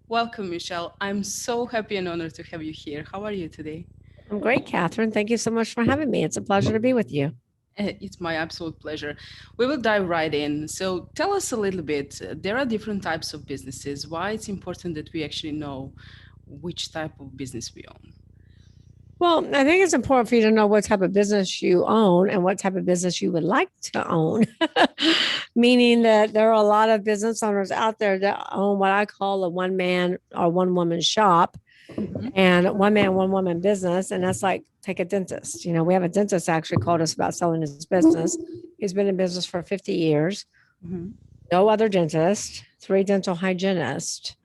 Welcome, Michelle. I'm so happy and honored to have you here. How are you today? I'm great, Catherine. Thank you so much for having me. It's a pleasure to be with you. It's my absolute pleasure. We will dive right in. So, tell us a little bit. There are different types of businesses. Why it's important that we actually know which type of business we own? Well, I think it's important for you to know what type of business you own and what type of business you would like to own. Meaning that there are a lot of business owners out there that own what I call a one man or one woman shop Mhm. and one man, one woman business. And that's like, take a dentist. We have a dentist actually called us about selling his business. He's been in business for 50 years, Mhm. no other dentist, three dental hygienists.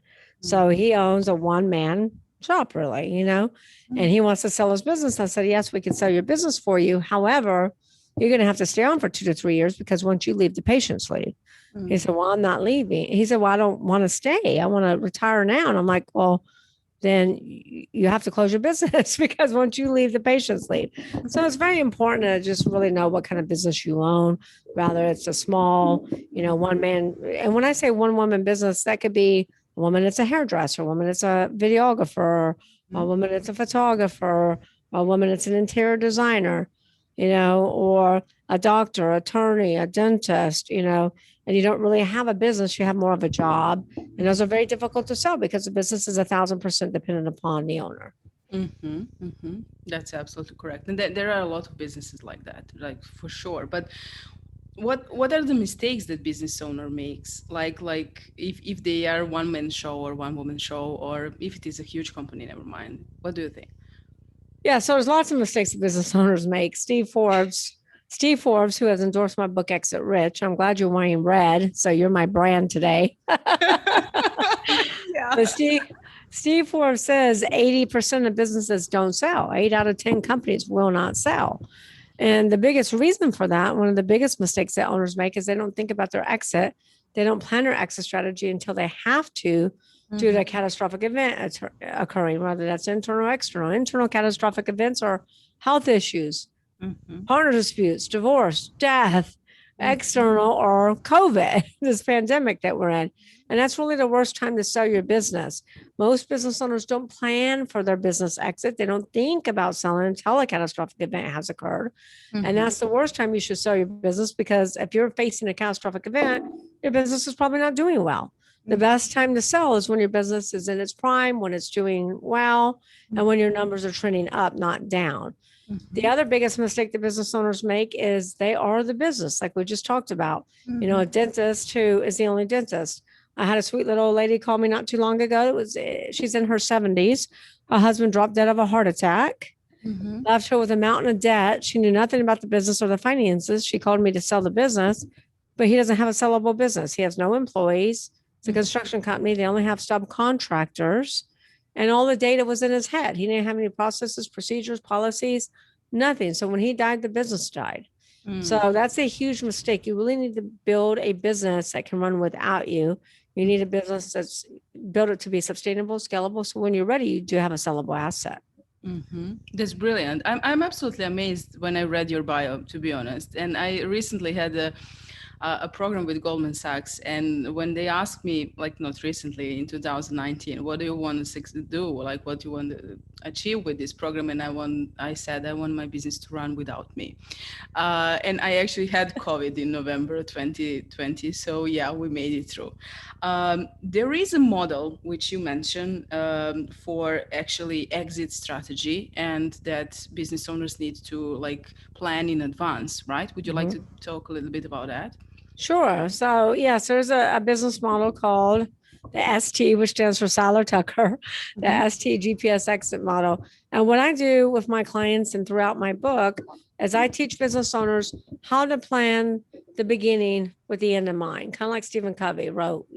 So Mhm. he owns a one man shop, really, and he wants to sell his business. I said, yes, we can sell your business for you. However, you're going to have to stay on for 2 to 3 years because once you leave, the patients leave. He Mhm. said, well, I'm not leaving. He said, well, I don't want to stay. I want to retire now. And I'm like, well, then you have to close your business because once you leave, the patients leave. So it's very important to just really know what kind of business you own, whether it's a small, one man. And when I say one woman business, that could be a woman that's a hairdresser, a woman that's a videographer, a Mhm. woman that's a photographer, a woman that's an interior designer, or a doctor, attorney, a dentist, and you don't really have a business, you have more of a job. And those are very difficult to sell because the business is 1,000% dependent upon the owner. Mm-hmm, mm-hmm. That's absolutely correct. And there are a lot of businesses like that, like for sure. But what are the mistakes that business owner makes? Like if they are one man show or one woman show, or if it is a huge company, never mind. What do you think? Yeah, so there's lots of mistakes that business owners make. Steve Forbes, who has endorsed my book Exit Rich. I'm glad you're wearing red, so you're my brand today. Yeah. But Steve Forbes says 80% of businesses don't sell. 8 out of 10 companies will not sell. And the biggest reason for that, one of the biggest mistakes that owners make is they don't think about their exit. They don't plan their exit strategy until they have to due to a Mm-hmm. catastrophic event occurring, whether that's internal or external. Internal catastrophic events are health issues, Mm-hmm. partner disputes, divorce, death, external or COVID, this pandemic that we're in. And that's really the worst time to sell your business. Most business owners don't plan for their business exit. They don't think about selling until a catastrophic event has occurred. And Mm-hmm. that's the worst time you should sell your business because if you're facing a catastrophic event, your business is probably not doing well. The best time to sell is when your business is in its prime, when it's doing well, and when your numbers are trending up, not down. The Mm-hmm. other biggest mistake that business owners make is they are the business, like we just talked about. A Mm-hmm. dentist who is the only dentist. I had a sweet little old lady call me not too long ago. She's in her 70s. Her husband dropped dead of a heart attack, Mm-hmm. left her with a mountain of debt. She knew nothing about the business or the finances. She called me to sell the business, but he doesn't have a sellable business. He has no employees. It's a construction company. They only have subcontractors. And all the data was in his head. He didn't have any processes, procedures, policies, nothing. So when he died, the business died. Mm-hmm. So that's a huge mistake. You really need to build a business that can run without you. You need a business that's built it to be sustainable, scalable. So when you're ready, you do have a sellable asset. Mm-hmm. That's brilliant. I'm absolutely amazed when I read your bio, to be honest. And I recently had a program with Goldman Sachs, and when they asked me, like not recently in 2019, what do you want to do? Like, what do you want to achieve with this program? And I said, I want my business to run without me. And I actually had COVID in November 2020. So, yeah, we made it through. There is a model which you mentioned for actually exit strategy, and that business owners need to like plan in advance, right? Would you like to Mhm. talk a little bit about that? Sure. So, yes, there's a business model called the ST, which stands for Seiler Tucker, the Mm-hmm. ST GPS exit model. And what I do with my clients and throughout my book is I teach business owners how to plan the beginning with the end in mind, kind of like Stephen Covey wrote,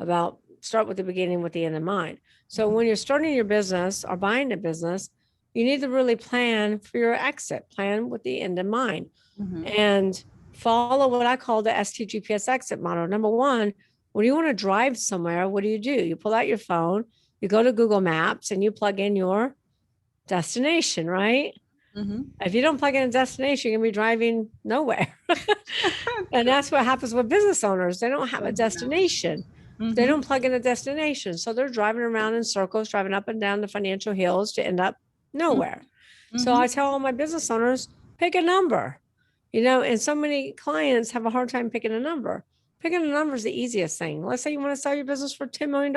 about start with the beginning with the end in mind. So, when you're starting your business or buying a business, you need to really plan for your exit, plan with the end in mind. Mm-hmm. And follow what I call the STGPS exit model. Number one, when you want to drive somewhere, what do? You pull out your phone, you go to Google Maps, and you plug in your destination, right? Mm-hmm. If you don't plug in a destination, you're going to be driving nowhere. And True. that's what happens with business owners. They don't have a Yeah. destination. They don't plug in a destination. So they're driving around in circles, driving up and down the financial hills to end up nowhere. So I tell all my business owners, pick a number, and so many clients have a hard time picking a number. Picking a number is the easiest thing. Let's say you want to sell your business for $10 million.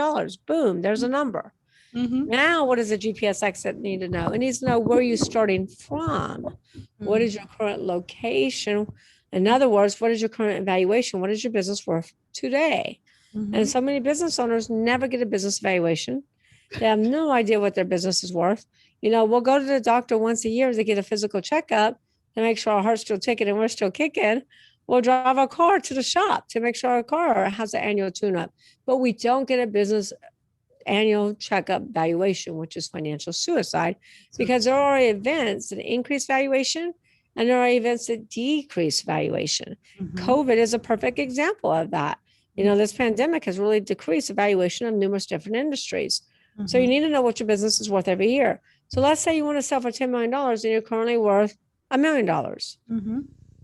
Boom, there's a number. Now, what does a GPS exit need to know? It needs to know where you're starting from. What is your current location? In other words, what is your current valuation? What is your business worth today? And so many business owners never get a business valuation. They have no idea what their business is worth. We'll go to the doctor once a year to get a physical checkup to make sure our heart's still ticking and we're still kicking. We'll drive our car to the shop to make sure our car has an annual tune-up. But we don't get a business annual checkup valuation, which is financial suicide, because there are events that increase valuation and there are events that decrease valuation. COVID is a perfect example of that. This pandemic has really decreased the valuation of numerous different industries. So you need to know what your business is worth every year. So let's say you want to sell for $10 million and you're currently worth $1 million.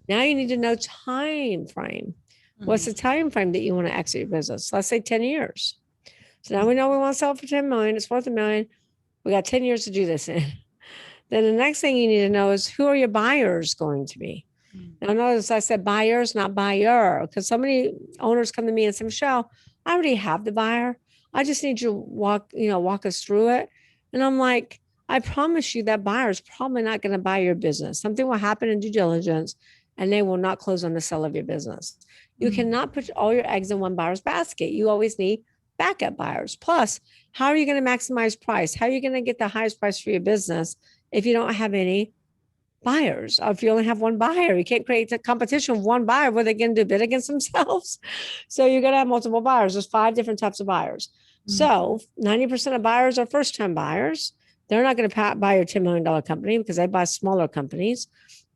Now you need to know time frame. What's the time frame that you want to exit your business? Let's say 10 years. So now we know we want to sell it for 10 million. It's worth $1 million. We got 10 years to do this in. Then the next thing you need to know is, who are your buyers going to be? Now notice I said buyers, not buyer, because so many owners come to me and say, Michelle, I already have the buyer. I just need you to walk us through it. And I'm like, I promise you that buyer is probably not going to buy your business. Something will happen in due diligence and they will not close on the sale of your business. You cannot put all your eggs in one buyer's basket. You always need backup buyers. Plus, how are you going to maximize price? How are you going to get the highest price for your business if you don't have any buyers? Or if you only have one buyer, you can't create a competition with one buyer where they're going to bid against themselves. So you're going to have multiple buyers. There's 5 different types of buyers. So 90% of buyers are first-time buyers. They're not going to buy your $10 million company because they buy smaller companies.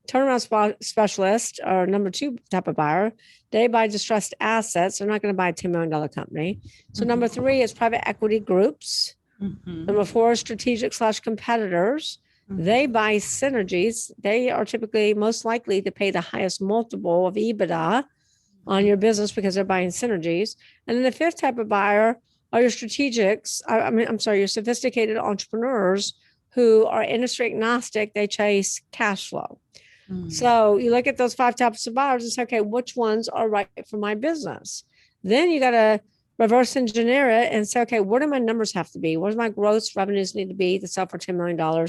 Turnaround specialist or number 2 type of buyer. They buy distressed assets. They're not going to buy a $10 million company. So number 3 is private equity groups. Number 4 is strategic/competitors. They buy synergies. They are typically most likely to pay the highest multiple of EBITDA on your business because they're buying synergies. And then the 5th type of buyer are your strategics. Your sophisticated entrepreneurs who are industry agnostic. They chase cash flow. So you look at those 5 types of buyers and say, okay, which ones are right for my business? Then you got to reverse engineer it and say, okay, what do my numbers have to be? What does my gross revenues need to be to sell for $10 million?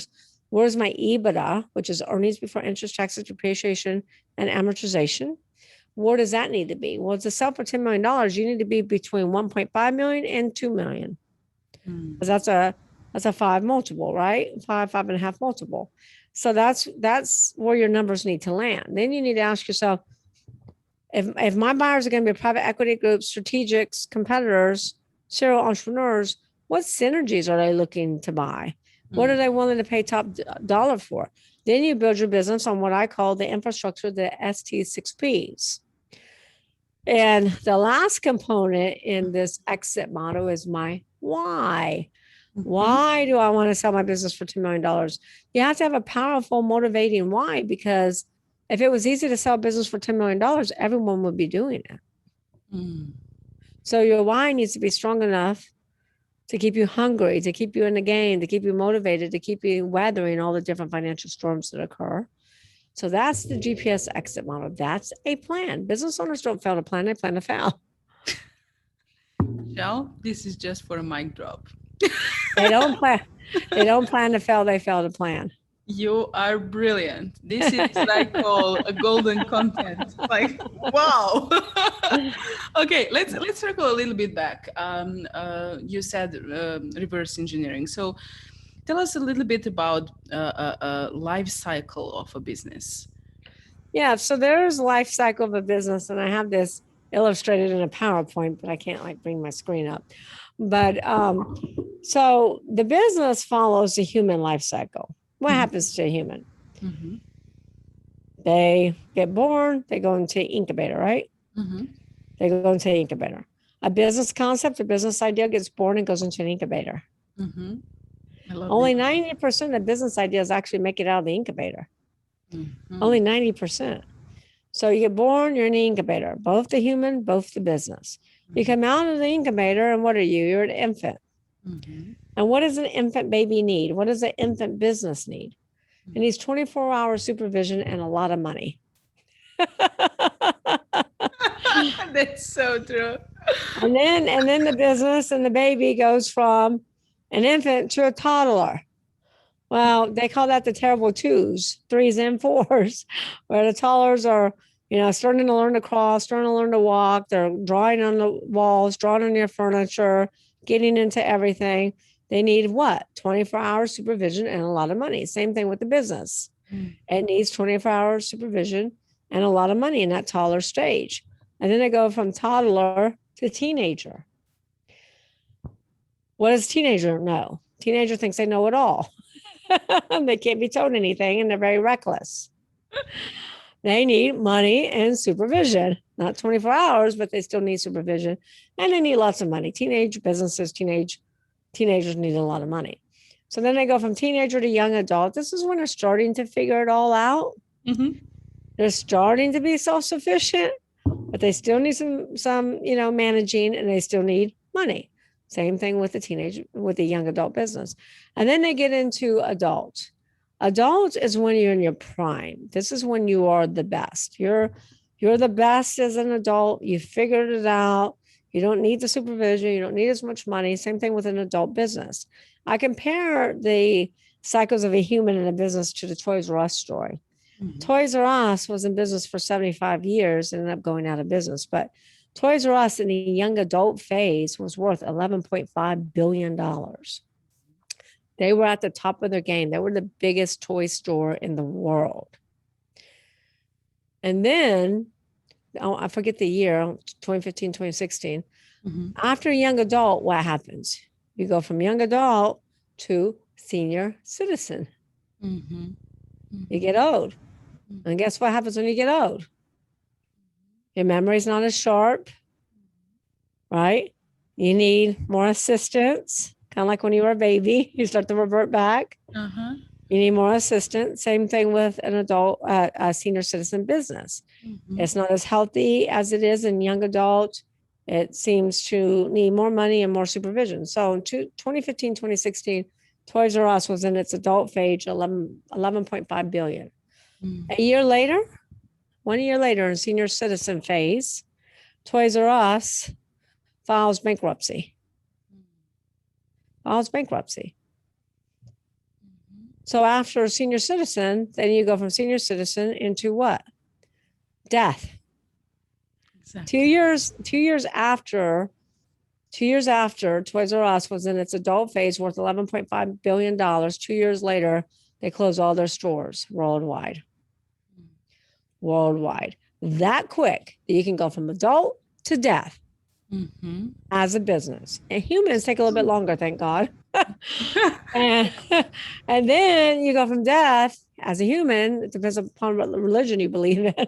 Where's my EBITDA, which is earnings before interest, taxes, depreciation, and amortization? Where does that need to be? Well, to sell for $10 million, you need to be between 1.5 million and 2 million. Because that's a 5 multiple, right? 5.5 multiple. So that's where your numbers need to land. Then you need to ask yourself, if my buyers are going to be private equity groups, strategics, competitors, serial entrepreneurs, what synergies are they looking to buy? What are they willing to pay top dollar for? Then you build your business on what I call the infrastructure, the ST6Ps. And the last component in this exit model is my why. Why do I want to sell my business for $2 million? You have to have a powerful, motivating why, because if it was easy to sell a business for $10 million, everyone would be doing it. So your why needs to be strong enough to keep you hungry, to keep you in the game, to keep you motivated, to keep you weathering all the different financial storms that occur. So that's the GPS exit model. That's a plan. Business owners don't fail to plan, they plan to fail. Michelle, this is just for a mic drop. They don't plan to fail, they fail to plan. You are brilliant. This is what I call a golden content. Like, wow. Okay, let's circle a little bit back. You said reverse engineering. So tell us a little bit about life cycle of a business. Yeah, so there's life cycle of a business, and I have this illustrated in a PowerPoint, but I can't bring my screen up. But so the business follows the human life cycle. What happens to a human? They get born, they go into incubator, right? They go into the incubator. A business concept, a business idea gets born and goes into an incubator. Only 90% of business ideas actually make it out of the incubator. Only 90%. So you get born, you're in the incubator, both the human, both the business. You come out of the incubator, and what are you? You're an infant. Mm-hmm. And what does an infant baby need? What does an infant business need? It needs 24-hour supervision and a lot of money. That's so true. And then the business and the baby goes from an infant to a toddler. Well, they call that the terrible twos, threes and fours, where the toddlers are, starting to learn to crawl, starting to learn to walk. They're drawing on the walls, drawing on your furniture, getting into everything. They need what? 24-hour supervision and a lot of money. Same thing with the business. It needs 24-hour supervision and a lot of money in that toddler stage. And then they go from toddler to teenager. What does teenager know? Teenager thinks they know it all. They can't be told anything, and they're very reckless. They need money and supervision, not 24 hours, but they still need supervision, and they need lots of money. Teenage businesses, teenagers need a lot of money. So then they go from teenager to young adult. This is when they're starting to figure it all out. Mm-hmm. They're starting to be self-sufficient, but they still need some managing, and they still need money. Same thing with the young adult business. And then they get into adult. Adult is when you're in your prime. This is when you are the best. You're the best as an adult. You figured it out. You don't need the supervision. You don't need as much money. Same thing with an adult business. I compare the cycles of a human in a business to the Toys R Us story. Mm-hmm. Toys R Us was in business for 75 years and ended up going out of business. But Toys R Us in the young adult phase was worth $11.5 billion. They were at the top of their game. They were the biggest toy store in the world. And then, I forget the year, 2015, 2016. Mm-hmm. After young adult, what happens? You go from young adult to senior citizen. Mm-hmm. Mm-hmm. You get old. Mm-hmm. And guess what happens when you get old? Your memory's not as sharp, right? You need more assistance, kind of like when you were a baby, you start to revert back. Uh-huh. You need more assistance. Same thing with an adult, a senior citizen business. Mm-hmm. It's not as healthy as it is in young adult. It seems to need more money and more supervision. So in 2015, 2016, Toys R Us was in its adult phase, 11.5 billion. Mm-hmm. 1 year later, in senior citizen phase, Toys R Us files bankruptcy. So after senior citizen, then you go from senior citizen into what? Death. Exactly. 2 years after Toys R Us was in its adult phase worth $11.5 billion, 2 years later, they closed all their stores worldwide. That quick that you can go from adult to death. Mm-hmm. As a business. And humans take a little bit longer, thank God. and then you go from death as a human. It depends upon what religion you believe in.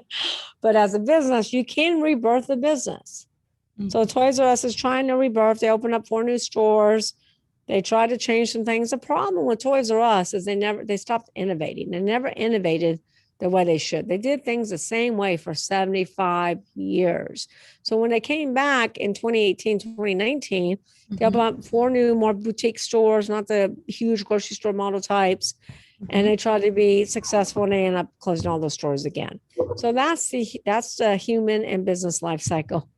But as a business, you can rebirth the business. Mm-hmm. So Toys R Us is trying to rebirth. They open up 4 new stores. They try to change some things. The problem with Toys R Us is they stopped innovating. They never innovated the way they should. They did things the same way for 75 years. So when they came back in 2018, 2019, mm-hmm. they opened up 4 new, more boutique stores, not the huge grocery store model types. Mm-hmm. And they tried to be successful, and they ended up closing all those stores again. So that's the human and business life cycle.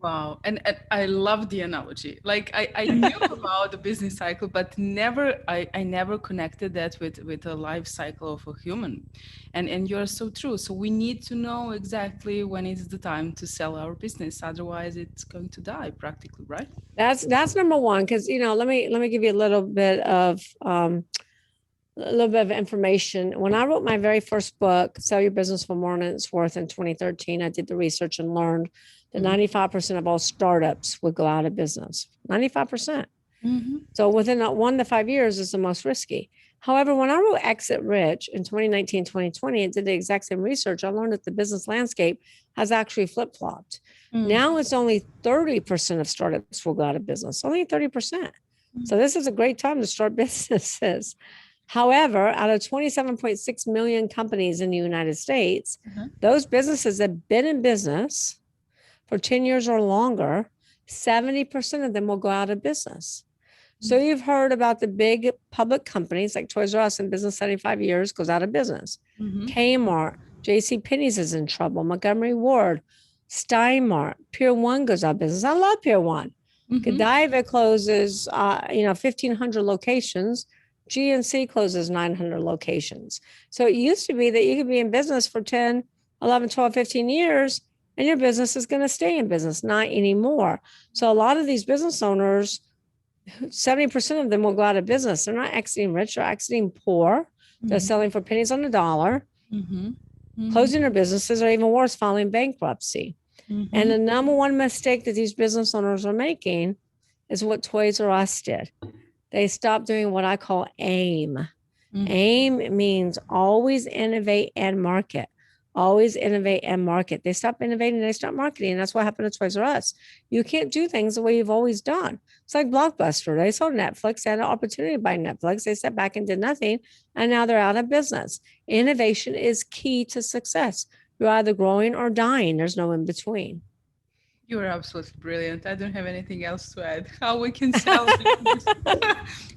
Wow. And I love the analogy. Like I knew about the business cycle, but I never connected that with the life cycle of a human. And you're so true. So we need to know exactly when is the time to sell our business. Otherwise it's going to die practically, right? That's number one. Because, let me give you a little bit of information. When I wrote my very first book, Sell Your Business for More Than It's Worth, in 2013, I did the research and learned that 95% of all startups would go out of business. 95%. Mm-hmm. So within 1 to 5 years is the most risky. However, when I wrote Exit Rich in 2019, 2020, and did the exact same research, I learned that the business landscape has actually flip-flopped. Mm-hmm. Now it's only 30% of startups will go out of business, only 30%. Mm-hmm. So this is a great time to start businesses. However, out of 27.6 million companies in the United States, those businesses have been in business for 10 years or longer, 70% of them will go out of business. So you've heard about the big public companies like Toys R Us in business 75 years goes out of business. Kmart, JCPenney's is in trouble. Montgomery Ward, Steinmart, Pier 1 goes out of business. I love Pier 1. Godiva closes, 1,500 locations. GNC closes 900 locations. So it used to be that you could be in business for 10, 11, 12, 15 years, and your business is going to stay in business, not anymore. So a lot of these business owners, 70% of them will go out of business. They're not exiting rich, they're exiting poor. They're selling for pennies on the dollar, closing their businesses, or even worse, filing bankruptcy. And the number one mistake that these business owners are making is what Toys R Us did. They stopped doing what I call AIM. AIM means always innovate and market. Always innovate and market. They stop innovating, they stop marketing. And that's what happened to Toys R Us. You can't do things the way you've always done. It's like Blockbuster. They sold Netflix, they had an opportunity to buy Netflix. They sat back and did nothing, and now they're out of business. Innovation is key to success. You're either growing or dying. There's no in between. You are absolutely brilliant. I don't have anything else to add. How we can sell business,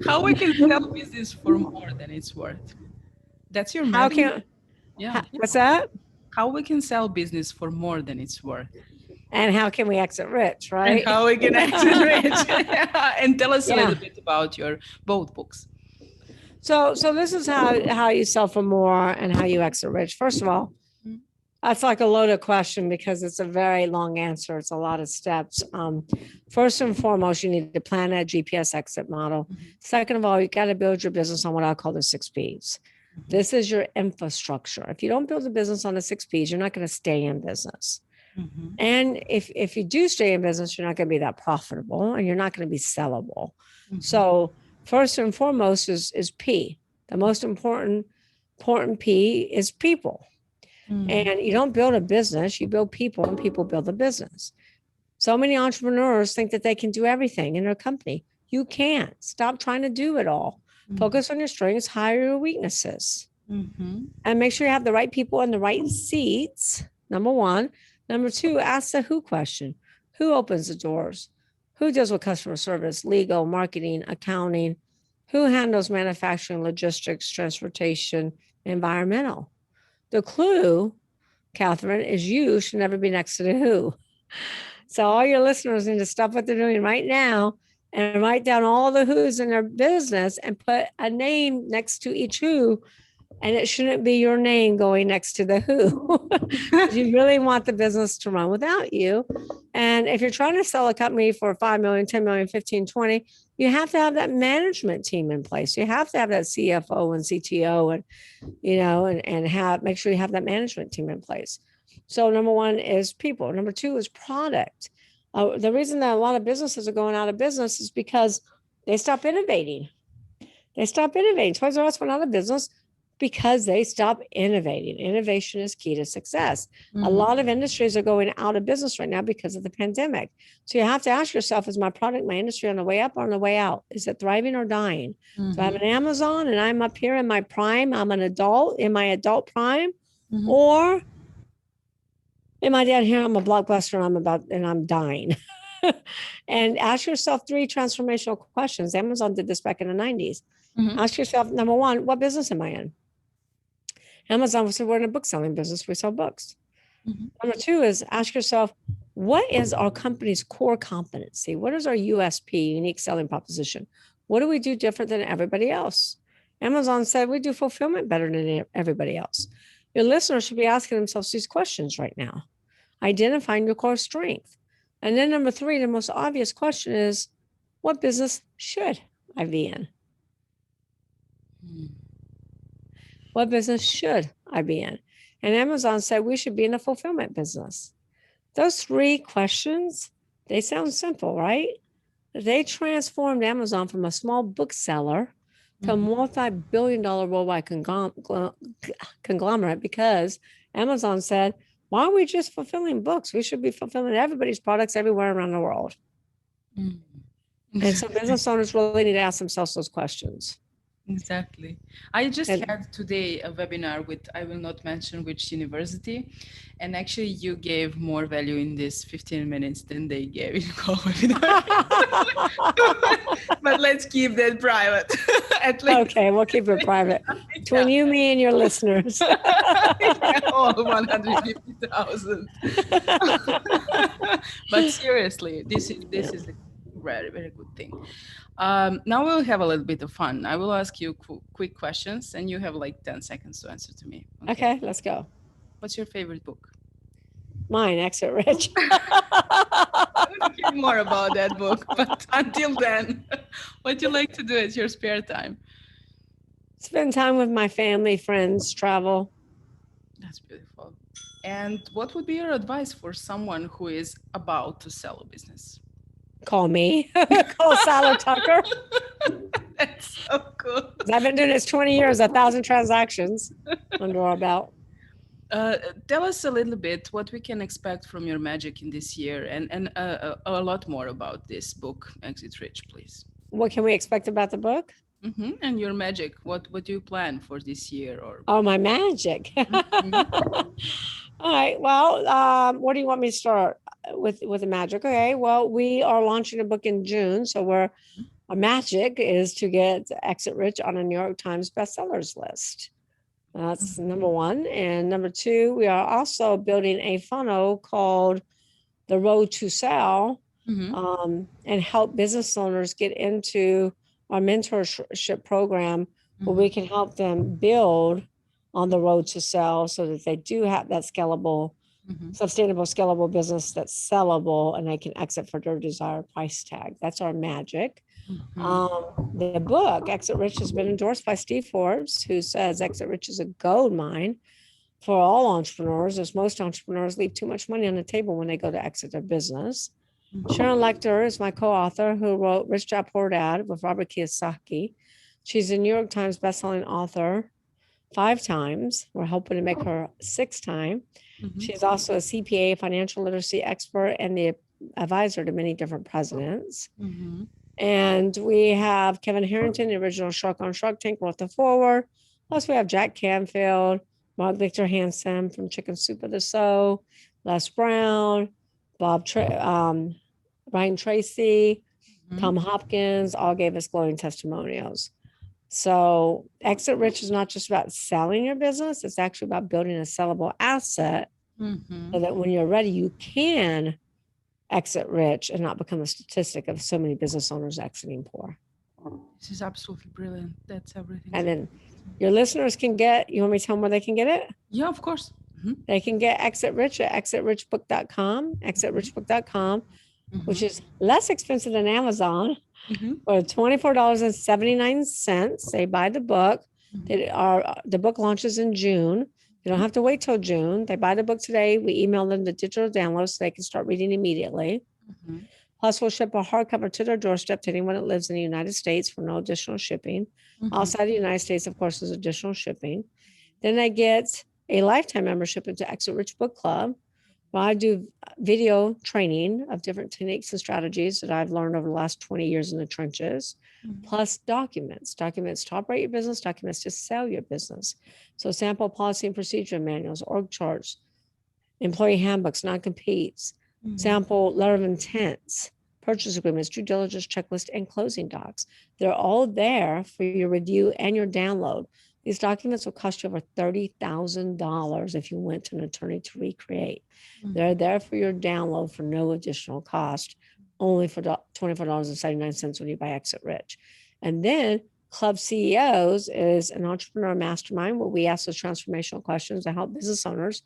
how we can sell business for more than it's worth. That's your method. What's that? How we can sell business for more than it's worth. And how can we exit rich, right? And how we can exit rich. And tell us a little bit about your both books. So this is how you sell for more and how you exit rich. First of all, that's like a loaded question because it's a very long answer. It's a lot of steps. First and foremost, you need to plan a GPS exit model. Second of all, you got to build your business on what I call the 6 Ps. This is your infrastructure. If you don't build a business on the 6 Ps, you're not going to stay in business. And if you do stay in business, you're not going to be that profitable and you're not going to be sellable. So first and foremost is P. The most important P is people. And you don't build a business, you build people, and people build a business. So many entrepreneurs think that they can do everything in their company. You can't. Stop trying to do it all. Focus on your strengths, hire your weaknesses. And make sure you have the right people in the right seats, number one. Number two, ask the who question. Who opens the doors? Who deals with customer service, legal, marketing, accounting? Who handles manufacturing, logistics, transportation, environmental? The clue, Catherine, is you should never be next to the who. So all your listeners need to stop what they're doing right now and write down all the who's in their business and put a name next to each who. And it shouldn't be your name going next to the who. You really want the business to run without you. And if you're trying to sell a company for 5 million, 10 million, 15, 20, you have to have that management team in place. You have to have that CFO and CTO and make sure you have that management team in place. So number one is people. Number two is product. The reason that a lot of businesses are going out of business is because they stop innovating. Toys R Us went out of business because they stop innovating. Innovation is key to success. A lot of industries are going out of business right now because of the pandemic. So you have to ask yourself, is my product, my industry on the way up or on the way out? Is it thriving or dying? So I have an Amazon and I'm up here in my prime. I'm an adult in my adult prime. Or am I down here? I'm a blockbuster and I'm dying. And ask yourself 3 transformational questions. Amazon did this back in the 90s. Ask yourself, number one, what business am I in? Amazon said, we're in a book selling business. We sell books. Number two is ask yourself, what is our company's core competency? What is our USP, unique selling proposition? What do we do different than everybody else? Amazon said, we do fulfillment better than everybody else. Your listeners should be asking themselves these questions right now, identifying your core strength. And then number 3, the most obvious question is, what business should I be in? What business should I be in? And Amazon said we should be in the fulfillment business. Those 3 questions, they sound simple, right? They transformed Amazon from a small bookseller to a multi-billion-dollar worldwide conglomerate because Amazon said, why are we just fulfilling books? We should be fulfilling everybody's products everywhere around the world. And so business owners really need to ask themselves those questions. Exactly. I just And had today a webinar with, I will not mention which university, and actually you gave more value in this 15 minutes than they gave in call webinar. But let's keep that private, at least. okay, we'll keep it private between Yeah. you, me, and your listeners. Yeah, all 150,000. But seriously, this is a very, very good thing. Now we'll have a little bit of fun. I will ask you quick questions, and you have like 10 seconds to answer to me. Okay. Okay, let's go. What's your favorite book? Mine, Exit Rich. I want to hear more about that book, but until then, what do you like to do at your spare time? Spend time with my family, friends, travel. That's beautiful. And what would be your advice for someone who is about to sell a business? Call me. Call Seiler Tucker. That's so cool. I've been doing this 20 years, 1,000 transactions under our belt. Tell us a little bit what we can expect from your magic in this year, and a lot more about this book, Exit Rich, please. What can we expect about the book? And your magic. What do you plan for this year? Or Oh, my magic. All right. Well, where do you want me to start with the magic? Okay. Well, we are launching a book in June, so our magic is to get Exit Rich on a New York Times bestsellers list. That's number one. And number two, we are also building a funnel called The Road to Sell, and help business owners get into our mentorship program where we can help them build on the road to sell so that they do have that scalable, sustainable, scalable business that's sellable and they can exit for their desired price tag. That's our magic. The book, Exit Rich, has been endorsed by Steve Forbes, who says Exit Rich is a gold mine for all entrepreneurs, as most entrepreneurs leave too much money on the table when they go to exit their business. Sharon Lechter is my co-author who wrote Rich Dad Poor Dad with Robert Kiyosaki. She's a New York Times bestselling author 5 times. We're hoping to make her 6th time. She's also a CPA, financial literacy expert, and the advisor to many different presidents. And we have Kevin Harrington, the original Shark on Shark Tank, wrote the foreword. Plus, we have Jack Canfield, Mark Victor Hansen from Chicken Soup of the Soul, Les Brown, Brian Tracy, Tom Hopkins, all gave us glowing testimonials. So Exit Rich is not just about selling your business, it's actually about building a sellable asset so that when you're ready, you can exit rich and not become a statistic of so many business owners exiting poor. This is absolutely brilliant. That's everything. And then your listeners can get, you want me to tell them where they can get it? Yeah, of course. They can get Exit Rich at exitrichbook.com, exitrichbook.com, which is less expensive than Amazon. For $24.79, they buy the book. The book launches in June. You don't have to wait till June. They buy the book today. We email them the digital download so they can start reading immediately. Plus, we'll ship a hardcover to their doorstep to anyone that lives in the United States for no additional shipping. Outside the United States, of course, there's additional shipping. Then they get a lifetime membership into Exit Rich Book Club, where I do video training of different techniques and strategies that I've learned over the last 20 years in the trenches, plus documents to operate your business, documents to sell your business. So sample policy and procedure manuals, org charts, employee handbooks, non-competes, sample letter of intents, purchase agreements, due diligence checklist, and closing docs. They're all there for your review and your download. These documents will cost you over $30,000 if you went to an attorney to recreate. They're there for your download for no additional cost, only for $24.79 when you buy Exit Rich. And then Club CEOs is an entrepreneur mastermind where we ask those transformational questions to help business owners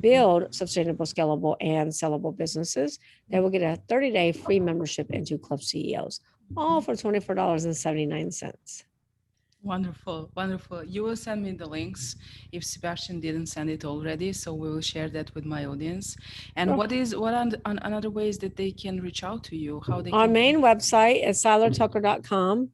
build sustainable, scalable, and sellable businesses. They will get a 30-day free membership into Club CEOs, all for $24.79. Wonderful, wonderful. You will send me the links if Sebastian didn't send it already, so we will share that with my audience. And what are another ways that they can reach out to you? How they Our can... main website is seilertucker.com.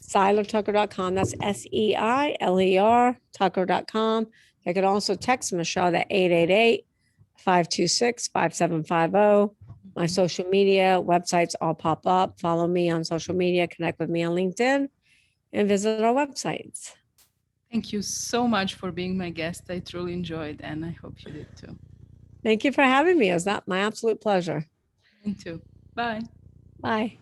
Seilertucker.com. That's SEILER Tucker.com. They can also text Michelle at 888-526-5750. My social media websites all pop up. Follow me on social media. Connect with me on LinkedIn. and visit our websites. Thank you so much for being my guest. I truly enjoyed, and I hope you did too. Thank you for having me. It was my absolute pleasure. Me too. Bye. Bye.